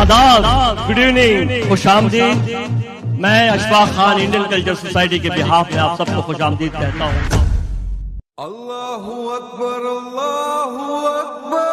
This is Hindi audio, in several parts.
आदाब, गुड इवनिंग, खुशामदीद। मैं Ashfaq Khan Indian culture society के बिहाफ में आप सबको खुशामदीद कहता हूँ। अल्लाहू अकबर, अल्लाहू अकबर।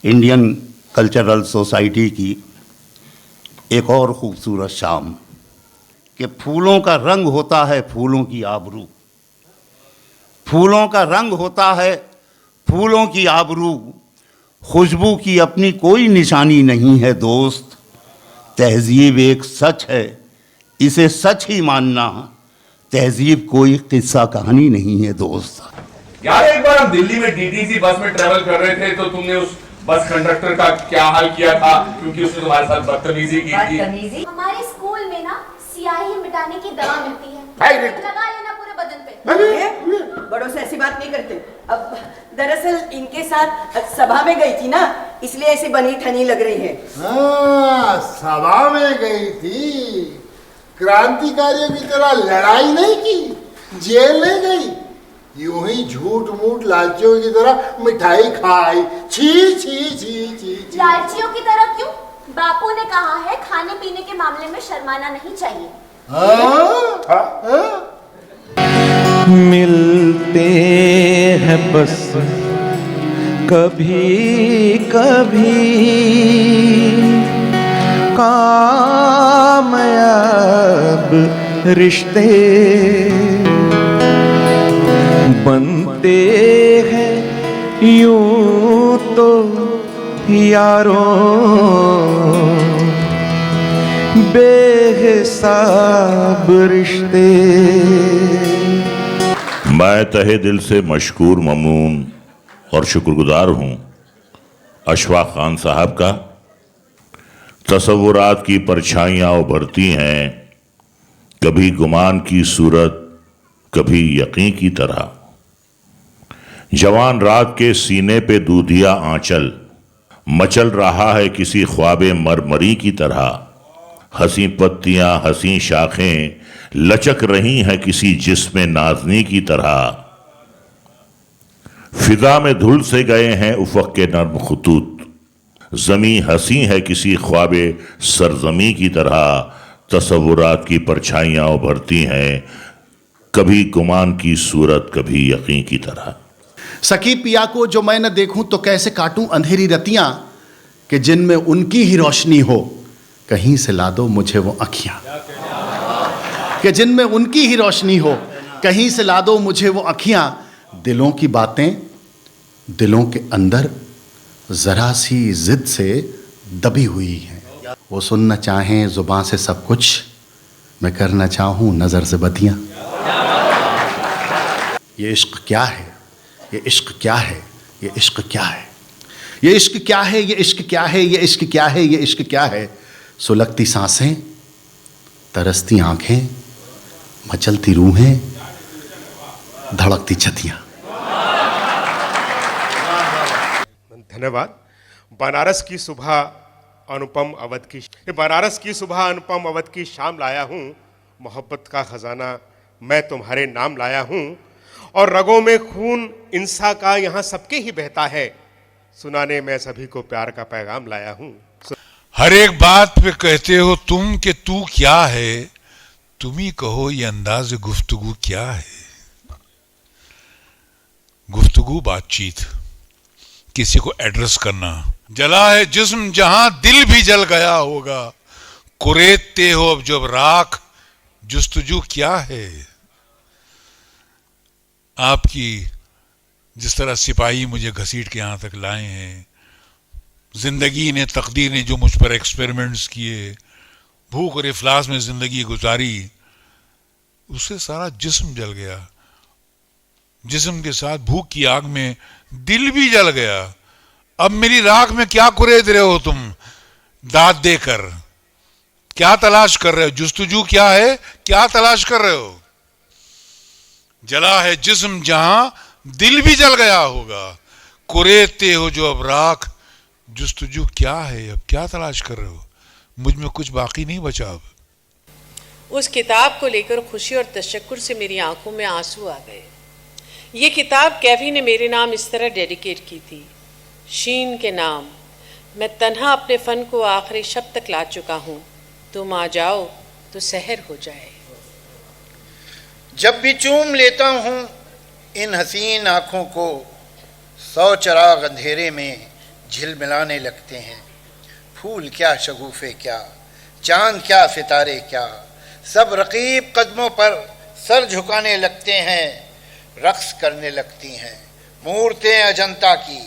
इंडियन कल्चरल सोसाइटी की एक और ख़ूबसूरत शाम कि फूलों का रंग होता है फूलों की आबरू, फूलों का रंग होता है फूलों की आबरू, खुशबू की अपनी कोई निशानी नहीं है दोस्त। तहज़ीब एक सच है, इसे सच ही मानना, तहजीब कोई किस्सा कहानी नहीं है दोस्त। यार एक बार हम दिल्ली में डीटीसी बस में ट्रेवल कर रहे थे तो तुमने उस बस कंडक्टर का क्या हाल किया था, क्योंकि उसने तुम्हारे साथ बदतमीजी की थी। हमारे स्कूल में ना स्याही मिटाने की दवा मिलती है, लगा लेना पूरे बदन पे। बड़ों से ऐसी बात नहीं करते। अब दरअसल इनके साथ सभा में गई थी ना, इसलिए ऐसी बनी ठनी लग रही है। हाँ, सभा में गई थी, क्रांतिकारियों की तरह लड़ाई नहीं की, जेल नहीं गई, यूं ही झूठ मूठ लालचियों की तरह मिठाई खाई। छी छी छी छी छी। लालचियों की तरह क्यों? बापू ने कहा है खाने पीने के मामले में शर्माना नहीं चाहिए। मिलते हैं बस कभी कभी, कामयाब रिश्ते बनते हैं यूं तो यारों, बेहिसाब रिश्ते। मैं तहे दिल से मशकूर, ममनून और शुक्रगुजार हूँ अशफाक खान साहब का। तसव्वुरात की परछाइयाँ उभरती हैं, कभी गुमान की सूरत, कभी यकीन की तरह। जवान रात के सीने पे दूधिया आंचल मचल रहा है किसी ख्वाबे मरमरी की तरह। हंसी पत्तियां, हंसी शाखें लचक रही हैं किसी जिस्म नाज़नी की तरह। फिजा में धुल से गए हैं उफ़क़ के नर्म खुतूत, ज़मी हंसी है किसी ख्वाबे सरजमी की तरह। तसव्वुरात की परछाइयाँ उभरती हैं, कभी गुमान की सूरत, कभी यकीन की तरह। सखी पिया को जो मैं न देखूं तो कैसे काटूं अंधेरी रतियां, कि जिनमें उनकी ही रोशनी हो, कहीं से ला दो मुझे वो अखियां। कि जिनमें उनकी ही रोशनी हो, कहीं से ला दो मुझे वो अखियां। दिलों की बातें दिलों के अंदर जरा सी जिद से दबी हुई हैं। वो सुनना चाहें जुबान से सब कुछ, मैं करना चाहूं नजर से बदियां। ये इश्क क्या है, ये इश्क क्या है, ये इश्क क्या है, ये इश्क क्या है, ये इश्क क्या है, ये इश्क क्या है, ये इश्क क्या है। सुलगती सांसें, तरसती आंखें, मचलती रूहें, धड़कती छतियां। धन्यवाद। बनारस की सुबह अनुपम अवध की, बनारस की सुबह अनुपम अवध की शाम लाया हूँ, मोहब्बत का खजाना मैं तुम्हारे नाम लाया हूँ। और रगों में खून इंसा का यहाँ सबके ही बहता है, सुनाने मैं सभी को प्यार का पैगाम लाया हूँ। हर एक बात पे कहते हो तुम कि तू क्या है, तुम ही कहो ये अंदाज गुफ्तगू क्या है। गुफ्तगू बातचीत, किसी को एड्रेस करना। जला है जिस्म जहां दिल भी जल गया होगा, कुरेदते हो अब जब राख, जुस्तजू क्या है। आपकी जिस तरह सिपाही मुझे घसीट के यहां तक लाए हैं, जिंदगी ने, तकदीर ने जो मुझ पर एक्सपेरिमेंट्स किए, भूख और इफलास में जिंदगी गुजारी, उससे सारा जिस्म जल गया। जिस्म के साथ भूख की आग में दिल भी जल गया। अब मेरी राख में क्या कुरेद रहे हो तुम दाद देकर, क्या तलाश कर रहे हो, जुस्तजू क्या है, क्या तलाश कर रहे हो। जला है जिस्म जहां दिल भी जल गया होगा, कुरेदते हो जो अब राख, जुस्तजू क्या है, अब क्या तलाश कर रहे हो। मुझ में कुछ बाकी नहीं बचा अब। उस किताब को लेकर खुशी और तशक्कुर से मेरी आंखों में आंसू आ गए। ये किताब कैफी ने मेरे नाम इस तरह डेडिकेट की थी, शीन के नाम। मैं तन्हा अपने फ़न को आखिरी शब तक ला चुका हूँ, तुम आ जाओ तो सहर हो जाए। जब भी चूम लेता हूँ इन हसीन आँखों को, 100 चिराग अंधेरे में झिलमिलाने लगते हैं। फूल क्या, शगुफ़े क्या, चांद क्या, सितारे क्या, सब रकीब कदमों पर सर झुकाने लगते हैं, रक्स करने लगती हैं। मूर्तें अजंता की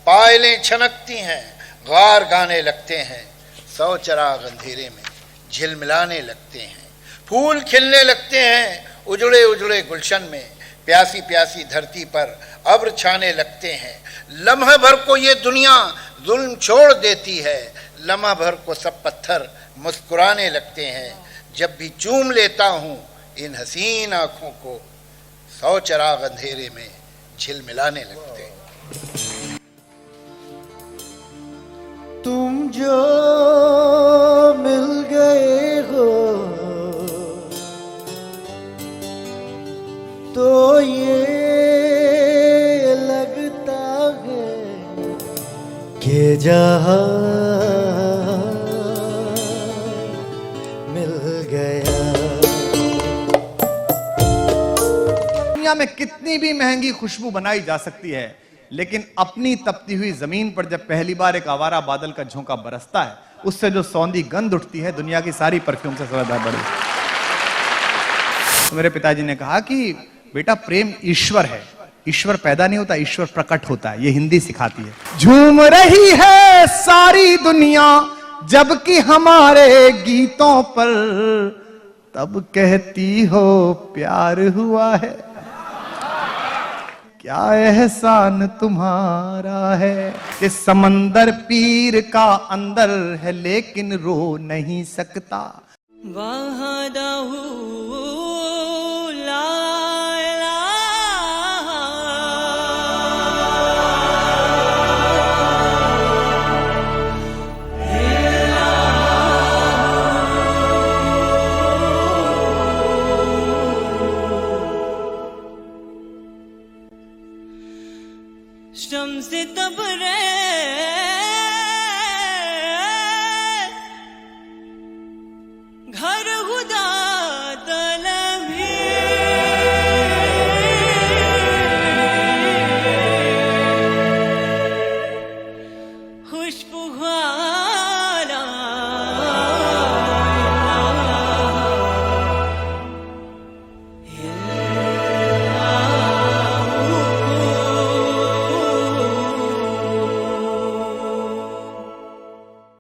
पायलें छनकती हैं, गार गाने लगते हैं। 100 चिराग अंधेरे में झिलमिलाने लगते हैं। फूल खिलने लगते हैं उजड़े उजड़े गुलशन में प्यासी प्यासी धरती पर अब्र छाने लगते हैं। लम्हे भर को ये दुनिया जुल्म छोड़ देती है, लम्हा भर को सब पत्थर मुस्कुराने लगते हैं। जब भी चूम लेता हूँ इन हसीन आँखों को, 100 चिराग अंधेरे में झिलमिलाने लगते हैं। तुम जो मिल गए हो तो ये लगता है कि जहां मिल गया। दुनिया में कितनी भी महंगी खुशबू बनाई जा सकती है, लेकिन अपनी तपती हुई जमीन पर जब पहली बार एक आवारा बादल का झोंका बरसता है, उससे जो सौंधी गंध उठती है दुनिया की सारी परफ्यूम से ज्यादा बड़ी। तो मेरे पिताजी ने कहा कि बेटा प्रेम ईश्वर है, ईश्वर पैदा नहीं होता, ईश्वर प्रकट होता है, ये हिंदी सिखाती है। झूम रही है सारी दुनिया जबकि हमारे गीतों पर, तब कहती हो प्यार हुआ है, क्या एहसान तुम्हारा है। कि समंदर पीर का अंदर है लेकिन रो नहीं सकता। शम्स-ए तबरेज़ घर